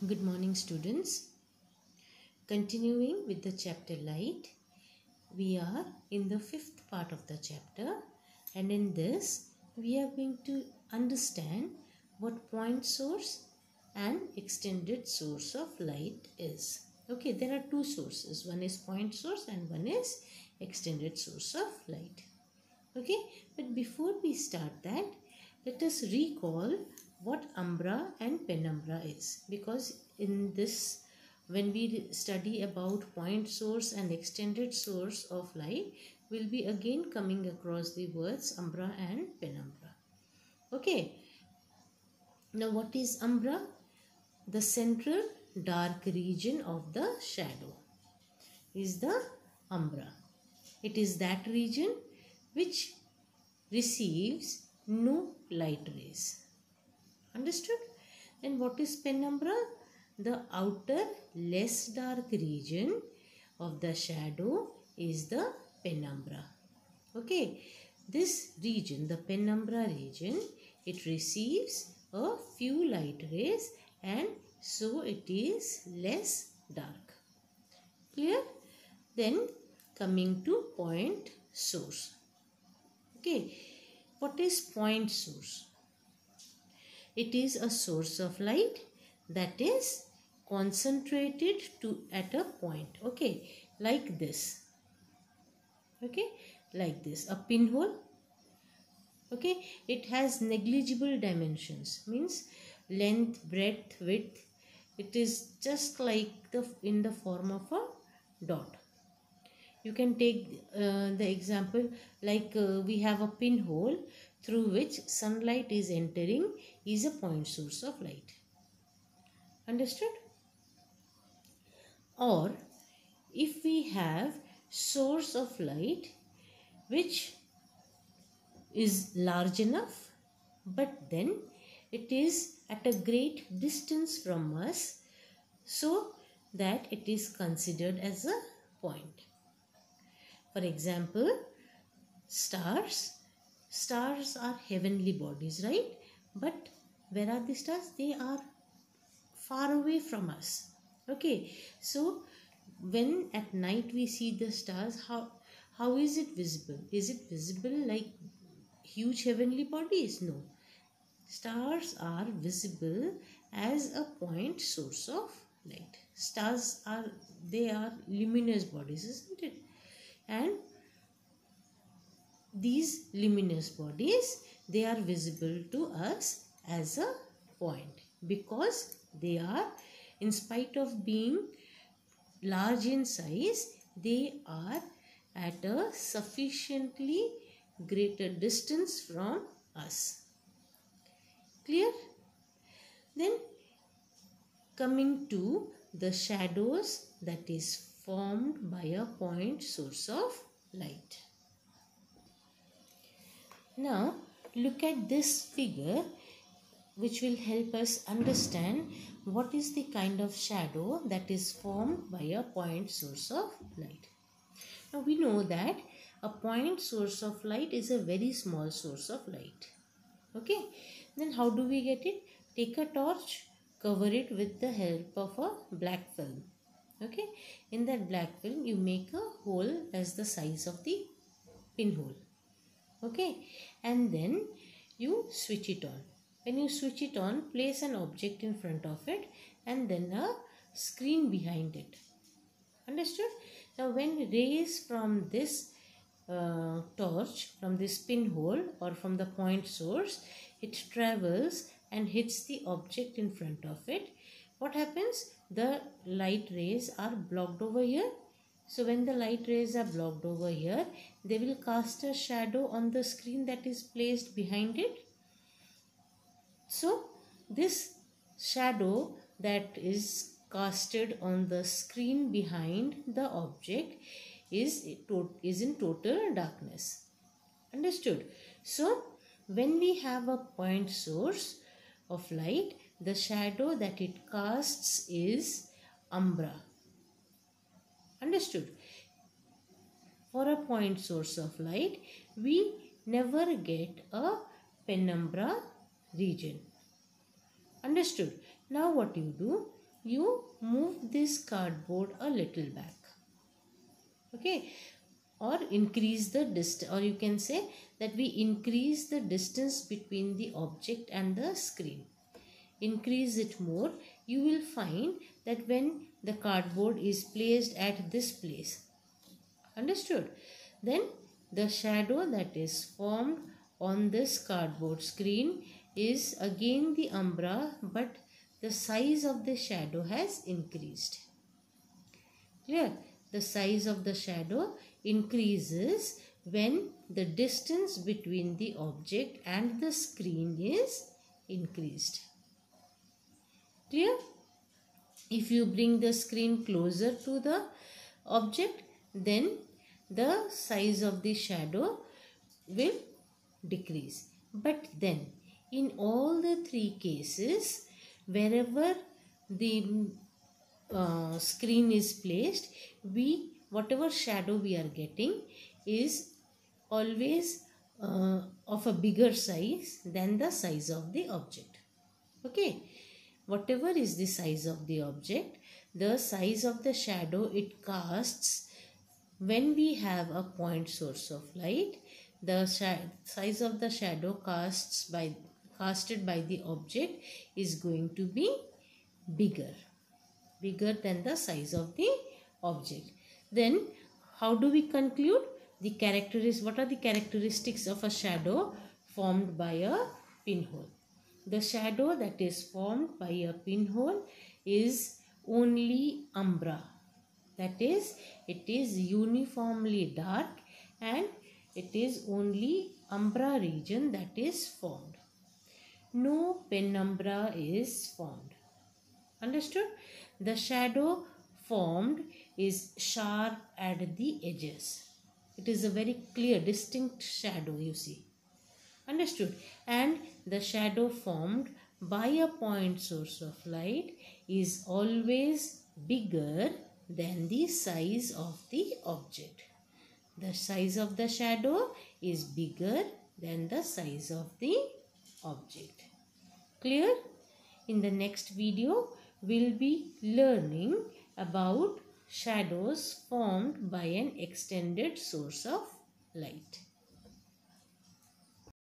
Good morning, students. Continuing with the chapter Light, we are in the fifth part of the chapter, and in this we are going to understand what point source and extended source of light is. Okay, there are two sources. One is point source and one is extended source of light. Okay, but before we start that, let us recall what umbra and penumbra is, because in this, when we study about point source and extended source of light, we'll be again coming across the words umbra and penumbra. Okay, now what is umbra? The central dark region of the shadow is the umbra. It is that region which receives no light rays. Understood? Then what is penumbra? The outer less dark region of the shadow is the penumbra. Okay, this region, the penumbra region, it receives a few light rays and so it is less dark. Clear? Then coming to point source. Okay, what is point source? It is a source of light that is concentrated at a point. Okay, like this. Okay, like this. A pinhole. Okay, it has negligible dimensions. Means length, breadth, width. It is just like in the form of a dot. You can take the example like we have a pinhole through which sunlight is entering is a point source of light. Understood? Or if we have source of light which is large enough, but then it is at a great distance from us, so that it is considered as a point. For example, stars. Stars are heavenly bodies, right? But where are the stars? They are far away from us. Okay, so when at night we see the stars, how is it visible? Is it visible like huge heavenly bodies? No. Stars are visible as a point source of light. Stars are luminous bodies, isn't it? And these luminous bodies, they are visible to us as a point because they are, in spite of being large in size, they are at a sufficiently greater distance from us. Clear? Then coming to the shadows that is formed by a point source of light. Now look at this figure which will help us understand what is the kind of shadow that is formed by a point source of light. Now we know that a point source of light is a very small source of light. Okay, then how do we get it? Take a torch, cover it with the help of a black film. Okay, in that black film you make a hole as the size of the pinhole. Okay, and then you switch it on. When you switch it on, place an object in front of it and then a screen behind it. Understood? Now when rays from this torch, from this pinhole or from the point source, it travels and hits the object in front of it, what happens? The light rays are blocked over here. So when the light rays are blocked over here, they will cast a shadow on the screen that is placed behind it. So this shadow that is casted on the screen behind the object is in total darkness. Understood? So when we have a point source of light, the shadow that it casts is umbra. Understood? For a point source of light, we never get a penumbra region. Understood? Now what you do? you move this cardboard a little back. Okay, or increase the distance, or you can say that we increase the distance between the object and the screen. Increase it more, you will find that when the cardboard is placed at this place, understood, then the shadow that is formed on this cardboard screen is again the umbra, but the size of the shadow has increased. Clear? The size of the shadow increases when the distance between the object and the screen is increased. Clear? If you bring the screen closer to the object, then the size of the shadow will decrease. But then in all the three cases, wherever the screen is placed, whatever shadow we are getting is always of a bigger size than the size of the object. Okay, whatever is the size of the object, the size of the shadow it casts when we have a point source of light, the size of the shadow casted by the object is going to be bigger than the size of the object. Then how do we conclude? What are the characteristics of a shadow formed by a pinhole? The shadow that is formed by a pinhole is only umbra. That is, it is uniformly dark and it is only umbra region that is formed. No penumbra is formed. Understood? The shadow formed is sharp at the edges. It is a very clear, distinct shadow, you see. Understood? And the shadow formed by a point source of light is always bigger than the size of the object. The size of the shadow is bigger than the size of the object. Clear? In the next video, we'll be learning about shadows formed by an extended source of light.